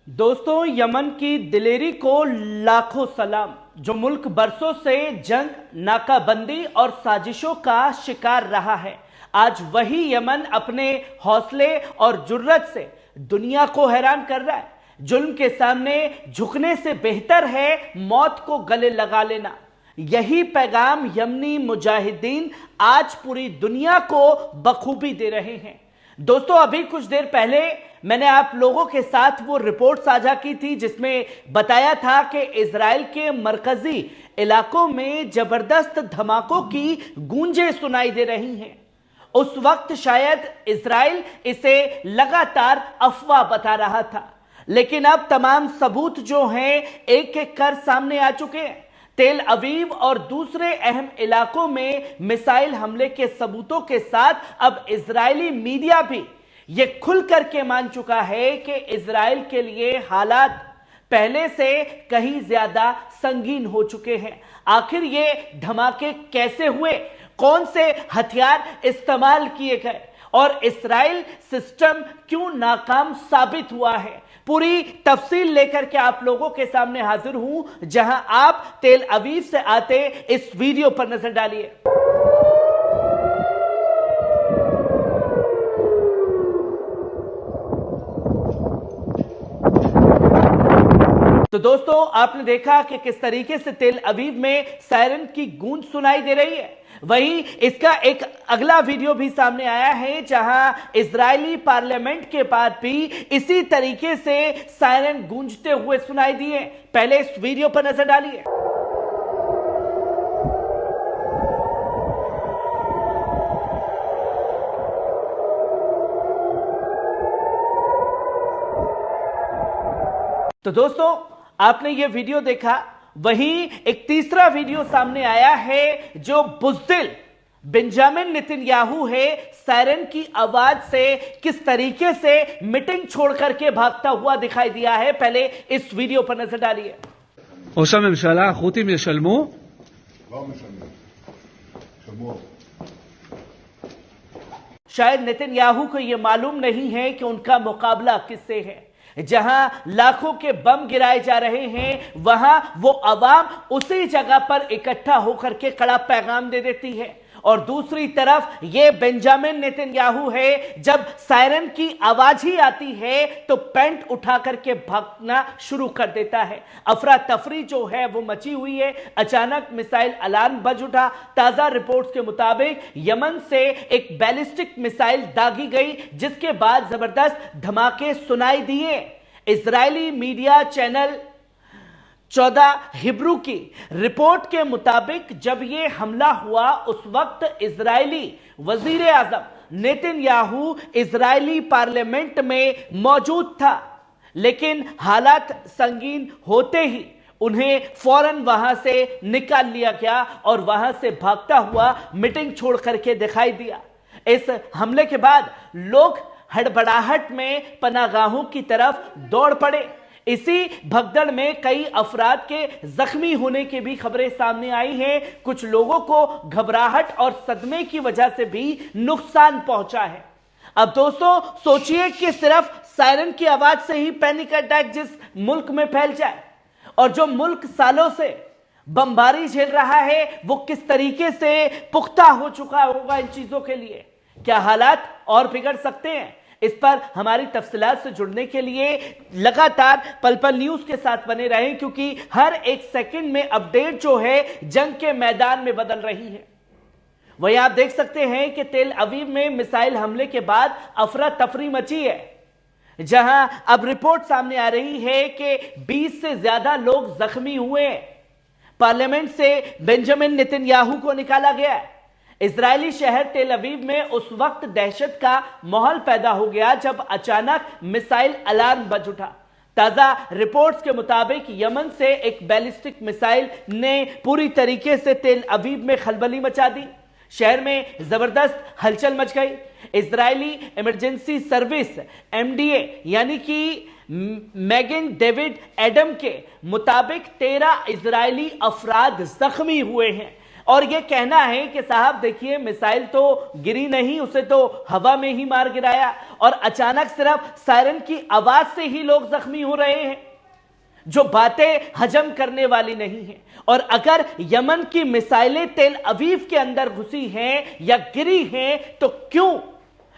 दोस्तों, यमन की दिलेरी को लाखों सलाम। जो मुल्क बरसों से जंग, नाकाबंदी और साजिशों का शिकार रहा है, आज वही यमन अपने हौसले और जुर्रत से दुनिया को हैरान कर रहा है। जुल्म के सामने झुकने से बेहतर है मौत को गले लगा लेना। यही पैगाम यमनी मुजाहिदीन आज पूरी दुनिया को बखूबी दे रहे हैं। दोस्तों, अभी कुछ देर पहले मैंने आप लोगों के साथ वो रिपोर्ट साझा की थी जिसमें बताया था कि इजराइल के मरकजी इलाकों में जबरदस्त धमाकों की गूंजें सुनाई दे रही हैं। उस वक्त शायद इजराइल इसे लगातार अफवाह बता रहा था, लेकिन अब तमाम सबूत जो हैं एक एक कर सामने आ चुके हैं। तेल अवीव और दूसरे अहम इलाकों में मिसाइल हमले के सबूतों के साथ अब इजरायली मीडिया भी ये खुल करके मान चुका है कि इजराइल के लिए हालात पहले से कहीं ज्यादा संगीन हो चुके हैं। आखिर ये धमाके कैसे हुए, कौन से हथियार इस्तेमाल किए गए और इजराइल सिस्टम क्यों नाकाम साबित हुआ है, पूरी तफसील लेकर के आप लोगों के सामने हाजिर हूं। जहां आप तेल अवीव से आते इस वीडियो पर नजर डालिए। तो दोस्तों, आपने देखा कि किस तरीके से तेल अवीव में सायरन की गूंज सुनाई दे रही है। वहीं इसका एक अगला वीडियो भी सामने आया है जहां इजरायली पार्लियामेंट के पास भी इसी तरीके से सायरन गूंजते हुए सुनाई दिए। पहले इस वीडियो पर नजर डालिए। तो दोस्तों, आपने ये वीडियो देखा। वहीं एक तीसरा वीडियो सामने आया है जो बुज़दिल बेंजामिन नेतन्याहू है, सायरन की आवाज से किस तरीके से मीटिंग छोड़ करके भागता हुआ दिखाई दिया है। पहले इस वीडियो पर नजर डालिए। ראש הממשלה, החות'ים ישלמו? לא משלמים. שמעו. शायद नेतन्याहू को यह मालूम नहीं है कि उनका मुकाबला किससे है। जहां लाखों के बम गिराए जा रहे हैं, वहां वो अवाम उसी जगह पर इकट्ठा होकर के कड़ा पैगाम दे देती है। और दूसरी तरफ ये बेंजामिन नेतन्याहू है, जब सायरन की आवाज ही आती है तो पैंट उठा करके भागना शुरू कर देता है। अफरा तफरी जो है वो मची हुई है। अचानक मिसाइल अलार्म बज उठा। ताजा रिपोर्ट्स के मुताबिक यमन से एक बैलिस्टिक मिसाइल दागी गई, जिसके बाद जबरदस्त धमाके सुनाई दिए। इजरायली मीडिया चैनल 14 हिब्रू की रिपोर्ट के मुताबिक जब यह हमला हुआ उस वक्त इजरायली वजीर आजम नेतन्याहू इजरायली पार्लियामेंट में मौजूद था, लेकिन हालात संगीन होते ही उन्हें फौरन वहां से निकाल लिया गया और वहां से भागता हुआ मीटिंग छोड़ करके दिखाई दिया। इस हमले के बाद लोग हड़बड़ाहट में पनागाहों की तरफ दौड़ पड़े। इसी भगदड़ में कई अफराद के जख्मी होने की भी खबरें सामने आई हैं। कुछ लोगों को घबराहट और सदमे की वजह से भी नुकसान पहुंचा है। अब दोस्तों, सोचिए कि सिर्फ सायरन की आवाज से ही पैनिक अटैक जिस मुल्क में फैल जाए, और जो मुल्क सालों से बमबारी झेल रहा है वो किस तरीके से पुख्ता हो चुका होगा इन चीजों के लिए। क्या हालात और बिगड़ सकते हैं? इस पर हमारी तफसीलात से जुड़ने के लिए लगातार पल पल न्यूज के साथ बने रहें, क्योंकि हर एक सेकंड में अपडेट जो है जंग के मैदान में बदल रही है। वहीं आप देख सकते हैं कि तेल अवीव में मिसाइल हमले के बाद अफरा तफरी मची है, जहां अब रिपोर्ट सामने आ रही है कि 20 से ज्यादा लोग जख्मी हुए। पार्लियामेंट से बेंजामिन नेतन्याहू को निकाला गया। इजरायली शहर तेल अवीव में उस वक्त दहशत का माहौल पैदा हो गया जब अचानक मिसाइल अलार्म बज उठा। ताजा रिपोर्ट्स के मुताबिक यमन से एक बैलिस्टिक मिसाइल ने पूरी तरीके से तेल अवीव में खलबली मचा दी। शहर में जबरदस्त हलचल मच गई। इजरायली इमरजेंसी सर्विस MDA यानी कि मैगन डेविड एडम के मुताबिक 13 इजरायली अफराद जख्मी हुए हैं और यह कहना है कि साहब देखिए मिसाइल तो गिरी नहीं, उसे तो हवा में ही मार गिराया और अचानक सिर्फ सायरन की आवाज से ही लोग जख्मी हो रहे हैं, जो बातें हजम करने वाली नहीं है। और अगर यमन की मिसाइलें तेल अवीव के अंदर घुसी हैं या गिरी हैं तो क्यों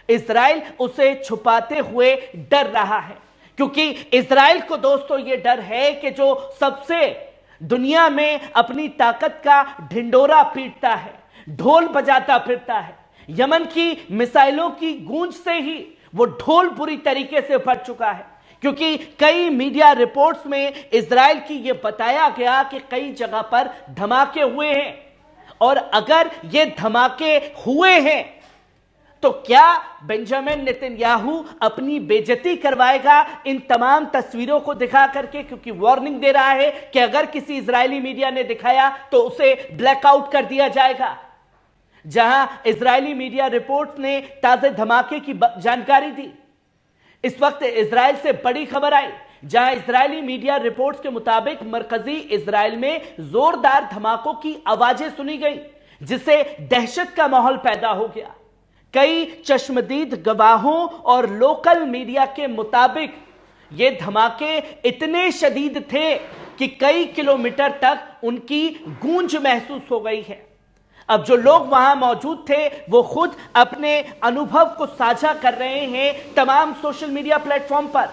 इजराइल उसे छुपाते हुए डर रहा है? क्योंकि इजराइल को दोस्तों यह डर है कि जो सबसे दुनिया में अपनी ताकत का ढिंडोरा पीटता है, ढोल बजाता फिरता है, यमन की मिसाइलों की गूंज से ही वो ढोल पूरी तरीके से फट चुका है। क्योंकि कई मीडिया रिपोर्ट्स में इजराइल की यह बताया गया कि कई जगह पर धमाके हुए हैं, और अगर ये धमाके हुए हैं तो क्या बेंजामिन नेतन्याहू अपनी बेइज्जती करवाएगा इन तमाम तस्वीरों को दिखा करके? क्योंकि वार्निंग दे रहा है कि अगर किसी इजरायली मीडिया ने दिखाया तो उसे ब्लैकआउट कर दिया जाएगा। जहां इजरायली मीडिया रिपोर्ट्स ने ताजे धमाके की जानकारी दी, इस वक्त इजराइल से बड़ी खबर आई, जहां इजरायली मीडिया रिपोर्ट्स के मुताबिक मरकजी इजराइल में जोरदार धमाकों की आवाजें सुनी गई, जिससे दहशत का माहौल पैदा हो गया। कई चश्मदीद गवाहों और लोकल मीडिया के मुताबिक ये धमाके इतने शदीद थे कि कई किलोमीटर तक उनकी गूंज महसूस हो गई है। अब जो लोग वहां मौजूद थे वो खुद अपने अनुभव को साझा कर रहे हैं तमाम सोशल मीडिया प्लेटफॉर्म पर।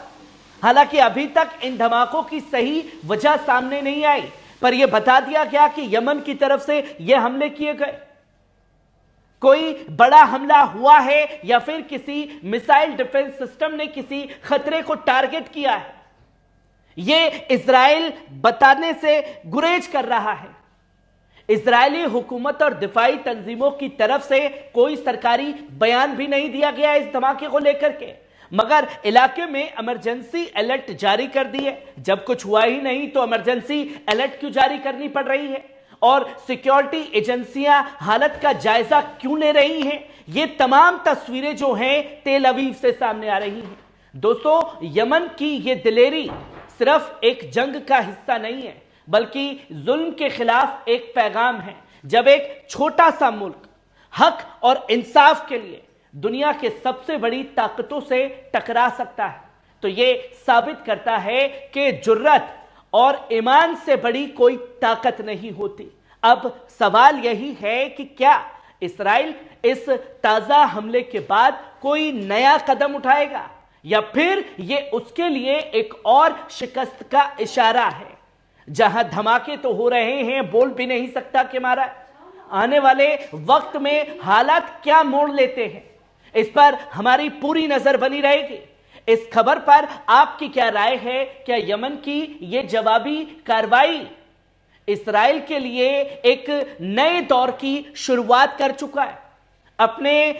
हालांकि अभी तक इन धमाकों की सही वजह सामने नहीं आई, पर यह बता दिया गया कि यमन की तरफ से यह हमले किए गए। कोई बड़ा हमला हुआ है या फिर किसी मिसाइल डिफेंस सिस्टम ने किसी खतरे को टारगेट किया है, यह इजराइल बताने से गुरेज कर रहा है। इजरायली हुकूमत और दिफाई तंजीमों की तरफ से कोई सरकारी बयान भी नहीं दिया गया इस धमाके को लेकर के, मगर इलाके में इमरजेंसी अलर्ट जारी कर दी है। जब कुछ हुआ ही नहीं तो इमरजेंसी अलर्ट क्यों जारी करनी पड़ रही है, और सिक्योरिटी एजेंसियां हालत का जायजा क्यों ले रही हैं? ये तमाम तस्वीरें जो हैं तेल अवीव से सामने आ रही हैं। दोस्तों, यमन की ये दिलेरी सिर्फ एक जंग का हिस्सा नहीं है, बल्कि जुल्म के खिलाफ एक पैगाम है। जब एक छोटा सा मुल्क हक और इंसाफ के लिए दुनिया के सबसे बड़ी ताकतों से टकरा सकता है, तो यह साबित करता है कि जुर्रत और ईमान से बड़ी कोई ताकत नहीं होती। अब सवाल यही है कि क्या इस्राइल इस ताजा हमले के बाद कोई नया कदम उठाएगा, या फिर यह उसके लिए एक और शिकस्त का इशारा है? जहां धमाके तो हो रहे हैं, बोल भी नहीं सकता कि मारा। आने वाले वक्त में हालात क्या मोड़ लेते हैं, इस पर हमारी पूरी नजर बनी रहेगी। इस खबर पर आपकी क्या राय है? क्या यमन की यह जवाबी कार्रवाई इस्राइल के लिए एक नए दौर की शुरुआत कर चुका है? अपने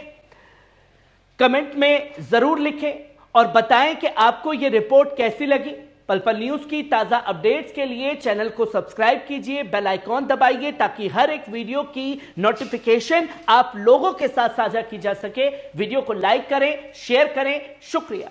कमेंट में जरूर लिखें और बताएं कि आपको यह रिपोर्ट कैसी लगी। पल पल न्यूज की ताजा अपडेट्स के लिए चैनल को सब्सक्राइब कीजिए, बेल आइकॉन दबाइए, ताकि हर एक वीडियो की नोटिफिकेशन आप लोगों के साथ साझा की जा सके। वीडियो को लाइक करें, शेयर करें। शुक्रिया।